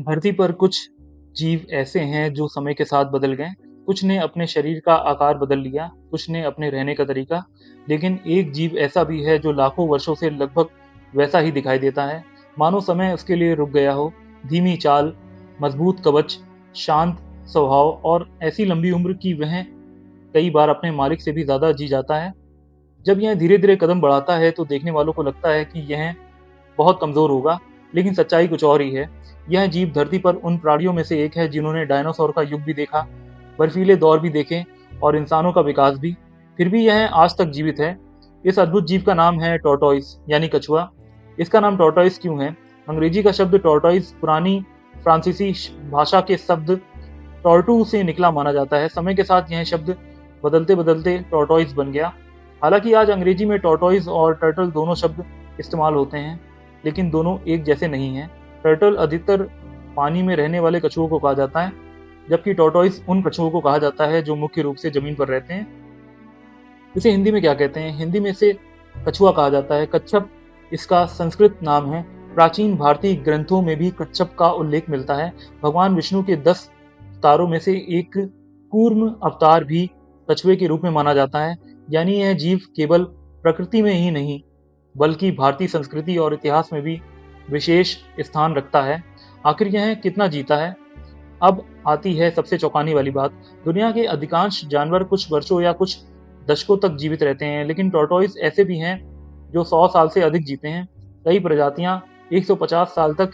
धरती पर कुछ जीव ऐसे हैं जो समय के साथ बदल गए। कुछ ने अपने शरीर का आकार बदल लिया, कुछ ने अपने रहने का तरीका। लेकिन एक जीव ऐसा भी है जो लाखों वर्षों से लगभग वैसा ही दिखाई देता है, मानो समय उसके लिए रुक गया हो। धीमी चाल, मजबूत कवच, शांत स्वभाव और ऐसी लंबी उम्र की वह कई बार अपने मालिक से भी ज्यादा जी जाता है। जब यह धीरे धीरे कदम बढ़ाता है तो देखने वालों को लगता है कि यह बहुत कमजोर होगा, लेकिन सच्चाई कुछ और ही है। यह जीव धरती पर उन प्राणियों में से एक है जिन्होंने डायनासोर का युग भी देखा, बर्फीले दौर भी देखे और इंसानों का विकास भी। फिर भी यह आज तक जीवित है। इस अद्भुत जीव का नाम है टॉर्टोइस यानी कछुआ। इसका नाम टॉर्टोइस क्यों है? अंग्रेजी का शब्द टॉर्टोइस पुरानी फ्रांसीसी भाषा के शब्द टॉर्टू से निकला माना जाता है। समय के साथ यह शब्द बदलते बदलते टॉर्टोइस बन गया। हालांकि आज अंग्रेजी में टॉर्टोइस और टर्टल दोनों शब्द इस्तेमाल होते हैं, लेकिन दोनों एक जैसे नहीं हैं। टर्टल अधिकतर पानी में रहने वाले कछुओं को कहा जाता है, जबकि टॉर्टोइस उन कछुओं को कहा जाता है जो मुख्य रूप से जमीन पर रहते हैं। इसे हिंदी में क्या कहते हैं? हिंदी में इसे कछुआ कहा जाता है। कच्छप इसका संस्कृत नाम है। प्राचीन भारतीय ग्रंथों में भी कच्छप का उल्लेख मिलता है। भगवान विष्णु के 10 अवतारों में से एक कूर्म अवतार भी कछुए के रूप में माना जाता है। यानी यह जीव केवल प्रकृति में ही नहीं बल्कि भारतीय संस्कृति और इतिहास में भी विशेष स्थान रखता है। आखिर यह कितना जीता है? अब आती है सबसे चौंकाने वाली बात। दुनिया के अधिकांश जानवर कुछ वर्षों या कुछ दशकों तक जीवित रहते हैं, लेकिन टॉर्टोइस ऐसे भी हैं जो 100 साल से अधिक जीते हैं। कई प्रजातियां 150 साल तक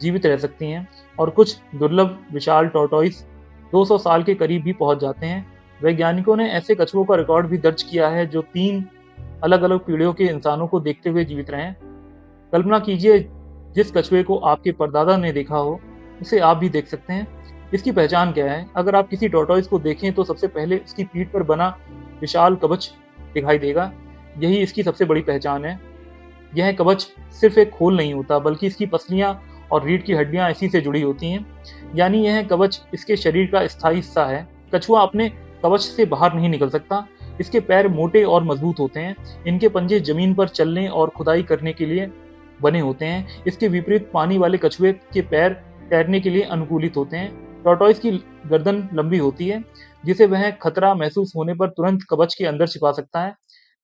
जीवित रह सकती हैं और कुछ दुर्लभ विशाल टॉर्टोइस 200 साल के करीब भी पहुंच जाते हैं। वैज्ञानिकों ने ऐसे कछुओं का रिकॉर्ड भी दर्ज किया है जो 3 अलग अलग पीढ़ियों के इंसानों को देखते हुए जीवित रहे। कल्पना कीजिए, जिस कछुए को आपके परदादा ने देखा हो उसे आप भी देख सकते हैं। इसकी पहचान क्या है? अगर आप किसी टॉर्टोइस को देखें तो सबसे पहले उसकी पीठ पर बना विशाल कवच दिखाई देगा। यही इसकी सबसे बड़ी पहचान है। यह कवच सिर्फ एक खोल नहीं होता, बल्कि इसकी पसलियां और रीढ़ की हड्डियां इसी से जुड़ी होती हैं। यानी यह कवच इसके शरीर का स्थायी हिस्सा है। कछुआ अपने कवच से बाहर नहीं निकल सकता। इसके पैर मोटे और मजबूत होते हैं। इनके पंजे जमीन पर चलने और खुदाई करने के लिए बने होते हैं। इसके विपरीत पानी वाले कछुए के पैर तैरने के लिए अनुकूलित होते हैं। टॉर्टोइस की गर्दन लंबी होती है, जिसे वह खतरा महसूस होने पर तुरंत कवच के अंदर छिपा सकता है।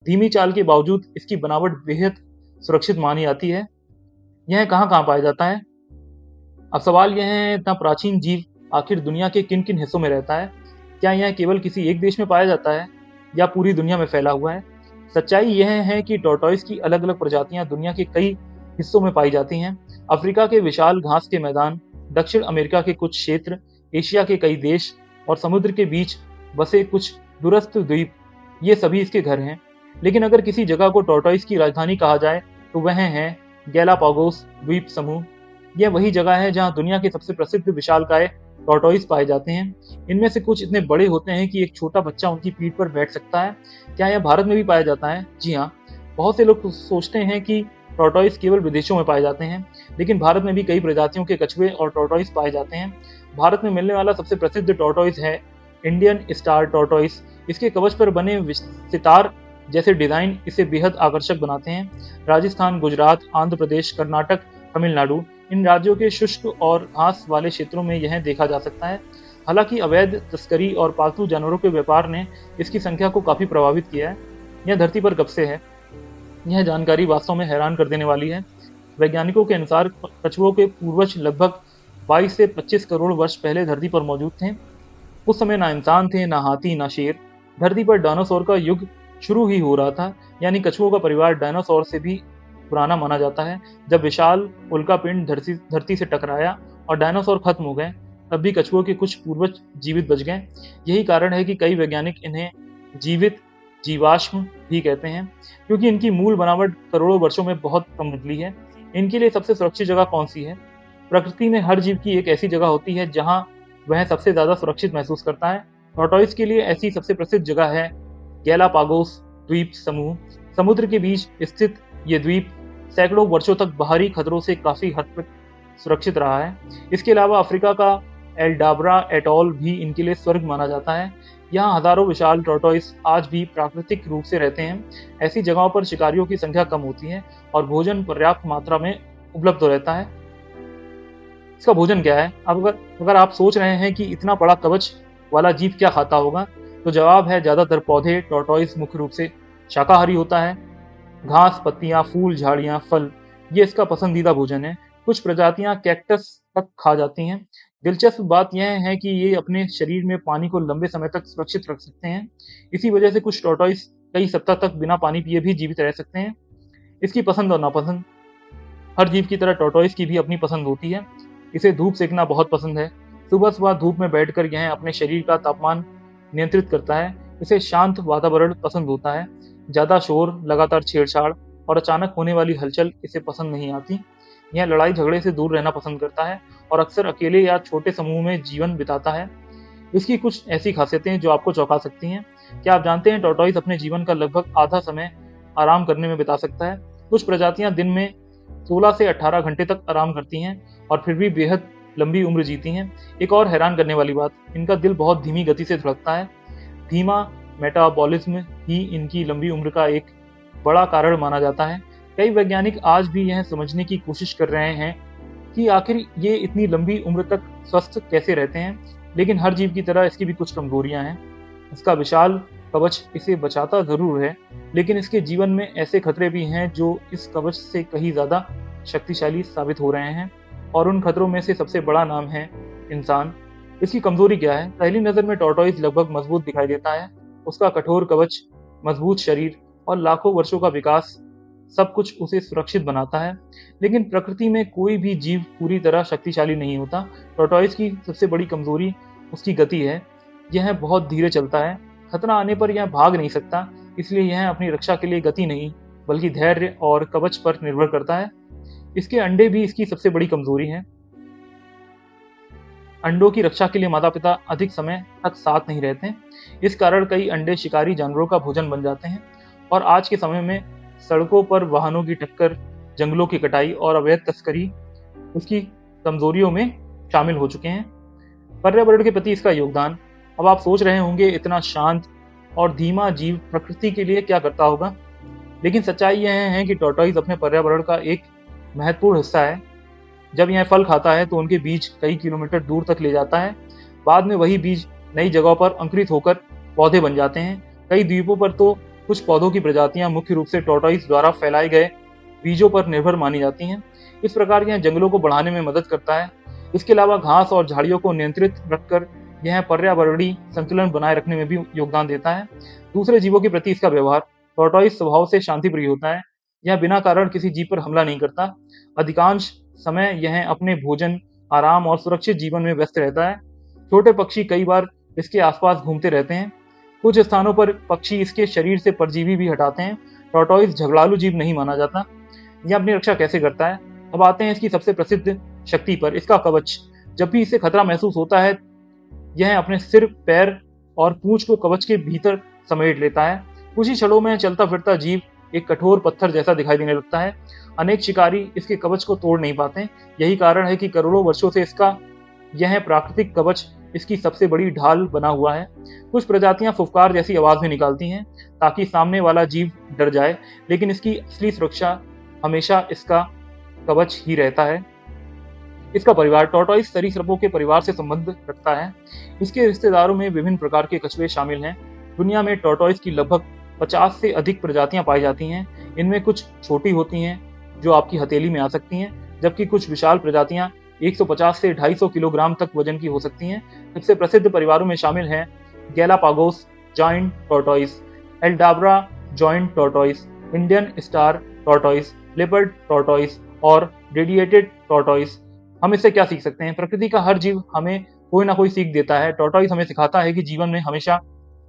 धीमी चाल के बावजूद इसकी बनावट बेहद सुरक्षित मानी जाती है। यह कहाँ कहाँ पाया जाता है? अब सवाल यह है, इतना प्राचीन जीव आखिर दुनिया के किन किन हिस्सों में रहता है? क्या यह केवल किसी एक देश में पाया जाता है या पूरी दुनिया में फैला हुआ है? सच्चाई यह है कि टॉर्टोइस की अलग अलग प्रजातियां दुनिया के कई हिस्सों में पाई जाती हैं। अफ्रीका के विशाल घास के मैदान, दक्षिण अमेरिका के कुछ क्षेत्र, एशिया के कई देश और समुद्र के बीच बसे कुछ दूरस्थ द्वीप, ये सभी इसके घर हैं। लेकिन अगर किसी जगह को टॉर्टोइस की राजधानी कहा जाए तो वह है गैलापागोस द्वीप समूह। यह वही जगह है जहां दुनिया के सबसे प्रसिद्ध विशालकाय टॉर्टोइस पाए जाते हैं। इनमें से कुछ इतने बड़े होते हैं कि एक छोटा बच्चा उनकी पीठ पर बैठ सकता है। क्या यह भारत में भी पाया जाता है? जी हाँ। बहुत से लोग सोचते हैं कि टॉर्टोइस केवल विदेशों में पाए जाते हैं, लेकिन भारत में भी कई प्रजातियों के कछुए और टॉर्टोइस पाए जाते हैं। भारत में मिलने वाला सबसे प्रसिद्ध टॉर्टोइस है इंडियन स्टार टॉर्टोइस। इसके कवच पर बने सितार जैसे डिजाइन इसे बेहद आकर्षक बनाते हैं। राजस्थान, गुजरात, आंध्र प्रदेश, कर्नाटक, तमिलनाडु, इन राज्यों के शुष्क और घास वाले क्षेत्रों में यह देखा जा सकता है। हालांकि अवैध तस्करी और पालतू जानवरों के व्यापार ने इसकी संख्या को काफी प्रभावित किया है। यह धरती पर कब से है? यह जानकारी वास्तव में हैरान कर देने वाली है। वैज्ञानिकों के अनुसार कछुओं के पूर्वज लगभग 22 से 25 करोड़ वर्ष पहले धरती पर मौजूद थे। उस समय ना इंसान थे, ना हाथी, ना शेर। धरती पर डायनासोर का युग शुरू ही हो रहा था। यानी कछुओं का परिवार डायनासोर से भी पुराना माना जाता है। जब विशाल उल्कापिंड धरती से टकराया और डायनासोर खत्म हो गए, तब भी कछुओं के कुछ पूर्वज जीवित बच गए। यही कारण है कि कई वैज्ञानिक इन्हें जीवित जीवाश्म भी कहते हैं, क्योंकि इनकी मूल बनावट करोड़ों वर्षों में बहुत कम बदली है। इनके लिए सबसे सुरक्षित जगह कौन सी है? प्रकृति में हर जीव की एक ऐसी जगह होती है जहां वह सबसे ज्यादा सुरक्षित महसूस करता है। टॉर्टोइस के लिए ऐसी सबसे प्रसिद्ध जगह है गैलापागोस द्वीप समूह। समुद्र के बीच स्थित ये द्वीप सैकड़ों वर्षों तक बाहरी खतरों से काफी हद तक सुरक्षित रहा है। इसके अलावा अफ्रीका का एल्डाब्रा एटॉल भी इनके लिए स्वर्ग माना जाता है। यहाँ हजारों विशाल टॉर्टोइस आज भी प्राकृतिक रूप से रहते हैं। ऐसी जगहों पर शिकारियों की संख्या कम होती है और भोजन पर्याप्त मात्रा में उपलब्ध रहता है। इसका भोजन क्या है? अब अगर अगर आप सोच रहे हैं कि इतना बड़ा कवच वाला जीव क्या खाता होगा, तो जवाब है ज्यादातर पौधे। टॉर्टोइस मुख्य रूप से शाकाहारी होता है। घास, पत्तियां, फूल, झाड़ियां, फल, ये इसका पसंदीदा भोजन है। कुछ प्रजातियां कैक्टस तक खा जाती हैं। दिलचस्प बात यह है कि ये अपने शरीर में पानी को लंबे समय तक सुरक्षित रख सकते हैं। इसी वजह से कुछ टॉर्टोइस कई सप्ताह तक बिना पानी पिए भी जीवित रह सकते हैं। इसकी पसंद और नापसंद, हर जीव की तरह टॉर्टोइस की भी अपनी पसंद होती है। इसे धूप सेकना बहुत पसंद है। सुबह सुबह धूप में बैठकर यह अपने शरीर का तापमान नियंत्रित करता है। इसे शांत वातावरण पसंद होता है। ज्यादा शोर, लगातार छेड़छाड़ और अचानक होने वाली हलचल इसे पसंद नहीं आती। यह लड़ाई झगड़े से दूर रहना पसंद करता है और अक्सर अकेले या छोटे समूह में जीवन बिताता है। इसकी कुछ ऐसी खासियतें जो आपको चौंका सकती हैं। क्या आप जानते हैं टॉर्टोइस अपने जीवन का लगभग आधा समय आराम करने में बिता सकता है। कुछ प्रजातियां दिन में 16 से 18 घंटे तक आराम करती हैं और फिर भी बेहद लंबी उम्र जीती हैं। एक और हैरान करने वाली बात, इनका दिल बहुत धीमी गति से धड़कता है। धीमा मेटाबॉलिज्म ही इनकी लंबी उम्र का एक बड़ा कारण माना जाता है। कई वैज्ञानिक आज भी यह समझने की कोशिश कर रहे हैं कि आखिर ये इतनी लंबी उम्र तक स्वस्थ कैसे रहते हैं। लेकिन हर जीव की तरह इसकी भी कुछ कमजोरियां हैं। इसका विशाल कवच इसे बचाता जरूर है, लेकिन इसके जीवन में ऐसे खतरे भी हैं जो इस कवच से कहीं ज्यादा शक्तिशाली साबित हो रहे हैं। और उन खतरों में से सबसे बड़ा नाम है इंसान। इसकी कमजोरी क्या है? पहली नजर में टॉर्टोइस लगभग मजबूत दिखाई देता है। उसका कठोर कवच, मजबूत शरीर और लाखों वर्षों का विकास सब कुछ उसे सुरक्षित बनाता है। लेकिन प्रकृति में कोई भी जीव पूरी तरह शक्तिशाली नहीं होता। टॉर्टोइस की सबसे बड़ी कमजोरी उसकी गति है। यह बहुत धीरे चलता है। खतरा आने पर यह भाग नहीं सकता, इसलिए यह अपनी रक्षा के लिए गति नहीं बल्कि धैर्य और कवच पर निर्भर करता है। इसके अंडे भी इसकी सबसे बड़ी कमजोरी हैं। अंडों की रक्षा के लिए माता पिता अधिक समय तक साथ नहीं रहते। इस कारण कई अंडे शिकारी जानवरों का भोजन बन जाते हैं। और आज के समय में सड़कों पर वाहनों की टक्कर, जंगलों की कटाई और अवैध तस्करी उसकी कमजोरियों में शामिल हो चुके हैं। पर्यावरण के प्रति इसका योगदान, अब आप सोच रहे होंगे इतना शांत और धीमा जीव प्रकृति के लिए क्या करता होगा। लेकिन सच्चाई यह है कि टॉर्टोइस अपने पर्यावरण का एक महत्वपूर्ण हिस्सा है। जब यह फल खाता है तो उनके बीज कई किलोमीटर दूर तक ले जाता है। बाद में वही बीज नई जगहों पर अंकुरित होकर पौधे बन जाते हैं। कई द्वीपों पर तो कुछ पौधों की प्रजातियां मुख्य रूप से टॉर्टोइस द्वारा फैलाए गए बीजों पर निर्भर मानी जाती हैं। इस प्रकार यह जंगलों को बढ़ाने में मदद करता है। इसके अलावा घास और झाड़ियों को नियंत्रित रखकर यह पर्यावरणीय संतुलन बनाए रखने में भी योगदान देता है। दूसरे जीवों के प्रति इसका व्यवहार, टॉर्टोइस स्वभाव से शांतिप्रिय होता है। यह बिना कारण किसी जीव पर हमला नहीं करता। अधिकांश समय यह अपने भोजन, आराम और सुरक्षित जीवन में व्यस्त रहता है। छोटे पक्षी कई बार इसके आसपास घूमते रहते हैं। कुछ स्थानों पर पक्षी इसके शरीर से परजीवी भी हटाते हैं। टॉर्टोइस झगड़ालू जीव नहीं माना जाता। यह अपनी रक्षा कैसे करता है? अब आते हैं इसकी सबसे प्रसिद्ध शक्ति पर, इसका कवच। जब भी इसे खतरा महसूस होता है, यह अपने सिर, पैर और पूंछ को कवच के भीतर समेट लेता है। कुछ ही क्षणों में चलता फिरता जीव एक कठोर पत्थर जैसा दिखाई देने लगता है। अनेक शिकारी इसके कवच को तोड़ नहीं पाते। यही कारण है कि करोड़ों वर्षों से इसका यह प्राकृतिक कवच इसकी सबसे बड़ी ढाल बना हुआ है। कुछ प्रजातियां फुफकार जैसी आवाज भी निकालती हैं ताकि सामने वाला जीव डर जाए, लेकिन इसकी असली सुरक्षा हमेशा इसका कवच ही रहता है। इसका परिवार, टॉर्टोइस सरीसृपों के परिवार से संबंध रखता है। इसके रिश्तेदारों में विभिन्न प्रकार के कछुए शामिल हैं। दुनिया में टॉर्टोइस की लगभग 50 से अधिक प्रजातियां पाई जाती हैं। इनमें कुछ छोटी होती हैं जो आपकी हथेली में आ सकती हैं, जबकि कुछ विशाल प्रजातियां 150 से 250 किलोग्राम तक वजन की हो सकती हैं। सबसे प्रसिद्ध परिवारों में शामिल हैं Galapagos giant tortoise, Aldabra giant tortoise, Indian star tortoise, leopard tortoise और रेडिएटेड टॉर्टोइस। हम इससे क्या सीख सकते हैं? प्रकृति का हर जीव हमें कोई ना कोई सीख देता है। टॉर्टोइस हमें सिखाता है कि जीवन में हमेशा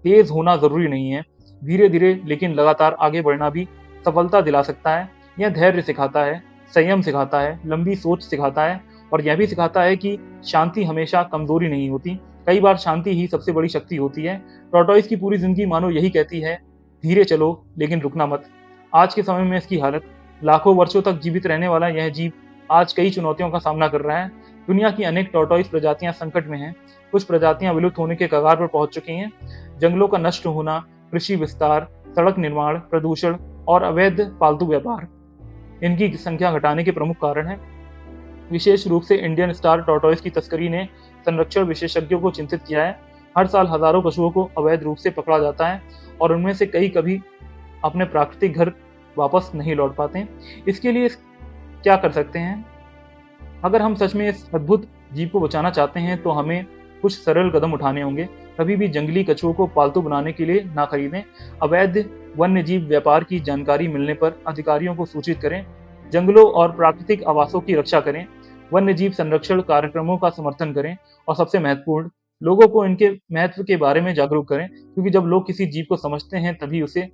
तेज होना जरूरी नहीं है। धीरे धीरे लेकिन लगातार आगे बढ़ना भी सफलता दिला सकता है। यह धैर्य सिखाता है, संयम सिखाता है, लंबी सोच सिखाता है और यह भी सिखाता है कि शांति हमेशा कमजोरी नहीं होती। कई बार शांति ही सबसे बड़ी शक्ति होती है। टॉर्टोइस की पूरी जिंदगी मानो यही कहती है, धीरे चलो लेकिन रुकना मत। आज के समय में इसकी हालत, लाखों वर्षों तक जीवित रहने वाला यह जीव आज कई चुनौतियों का सामना कर रहा है। दुनिया की अनेक टॉर्टोइस प्रजातियां संकट में हैं। कुछ प्रजातियां विलुप्त होने के कगार पर पहुंच चुकी हैं। जंगलों का नष्ट होना, कृषि विस्तार, सड़क निर्माण, प्रदूषण और अवैध पालतू व्यापार इनकी संख्या घटाने के प्रमुख कारण हैं। विशेष रूप से इंडियन स्टार टॉर्टोइस की तस्करी ने संरक्षण विशेषज्ञों को चिंतित किया है। हर साल हजारों पशुओं को अवैध रूप से पकड़ा जाता है और उनमें से कई कभी अपने प्राकृतिक घर वापस नहीं लौट पाते। इसके लिए क्या कर सकते हैं? अगर हम सच में इस अद्भुत जीव को बचाना चाहते हैं तो हमें कुछ सरल कदम उठाने होंगे। कभी भी जंगली कछुओं को पालतू बनाने के लिए ना खरीदें। अवैध वन्य जीव व्यापार की जानकारी मिलने पर अधिकारियों को सूचित करें। जंगलों और प्राकृतिक आवासों की रक्षा करें। वन्य जीव संरक्षण कार्यक्रमों का समर्थन करें और सबसे महत्वपूर्ण, लोगों को इनके महत्व के बारे में जागरूक करें, क्योंकि जब लोग किसी जीव को समझते हैं तभी उसे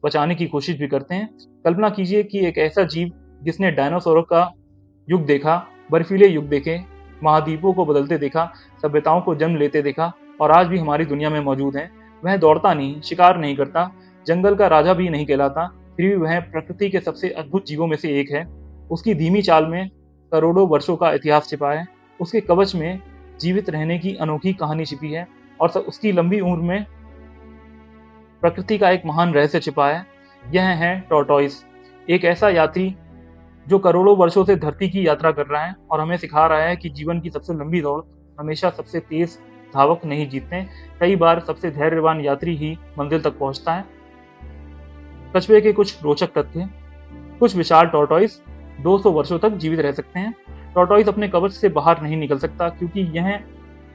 बचाने की कोशिश भी करते हैं। कल्पना कीजिए कि एक ऐसा जीव जिसने डायनासोरों का युग देखा, बर्फीले युग देखे, महाद्वीपों को बदलते देखा, सभ्यताओं को जन्म लेते देखा और आज भी हमारी दुनिया में मौजूद है। वह दौड़ता नहीं, शिकार नहीं करता, जंगल का राजा भी नहीं कहलाता, फिर भी वह प्रकृति के सबसे अद्भुत जीवों में से एक है। उसकी धीमी चाल में करोड़ों वर्षों का इतिहास छिपा है। उसके कवच में जीवित रहने की अनोखी कहानी छिपी है और उसकी लंबी उम्र में प्रकृति का एक महान रहस्य छिपा है। यह है टॉर्टोइस, एक ऐसा यात्री जो करोड़ों वर्षों से धरती की यात्रा कर रहा है और हमें सिखा रहा है कि जीवन की सबसे लंबी दौड़ हमेशा सबसे तेज धावक नहीं जीतते। कई बार सबसे धैर्यवान यात्री ही मंजिल तक पहुंचता है। कछुए के कुछ रोचक तथ्य। कुछ विशाल टॉर्टोइस 200 वर्षों तक जीवित रह सकते हैं। टॉर्टोइस अपने कवच से बाहर नहीं निकल सकता क्योंकि यह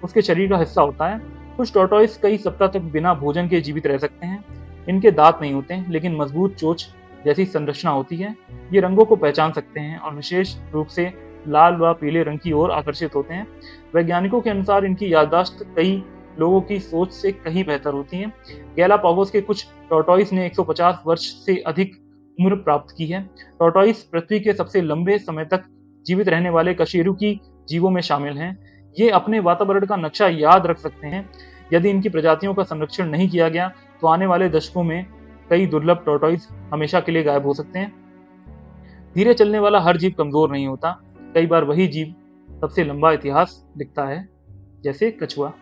उसके शरीर का हिस्सा होता है। कुछ टॉर्टोइस कई सप्ताह तक बिना भोजन के जीवित रह सकते हैं। इनके दांत नहीं होते, लेकिन मजबूत चोंच जैसी संरचना होती है। ये रंगों को पहचान सकते हैं और विशेष रूप से लाल व पीले रंग की ओर आकर्षित होते हैं। वैज्ञानिकों के अनुसार इनकी याददाश्त कई लोगों की सोच से कहीं बेहतर होती है। गैलापागोस के कुछ टॉर्टोइस ने 150 वर्ष से अधिक उम्र प्राप्त की है। टॉर्टोइस पृथ्वी के सबसे लंबे समय तक जीवित रहने वाले कशेरुकी जीवों में शामिल हैं। ये अपने वातावरण का नक्शा याद रख सकते हैं। यदि इनकी प्रजातियों का संरक्षण नहीं किया गया तो आने वाले दशकों में कई दुर्लभ टॉर्टोइस हमेशा के लिए गायब हो सकते हैं। धीरे चलने वाला हर जीव कमजोर नहीं होता। कई बार वही जीव सबसे लंबा इतिहास लिखता है, जैसे कछुआ।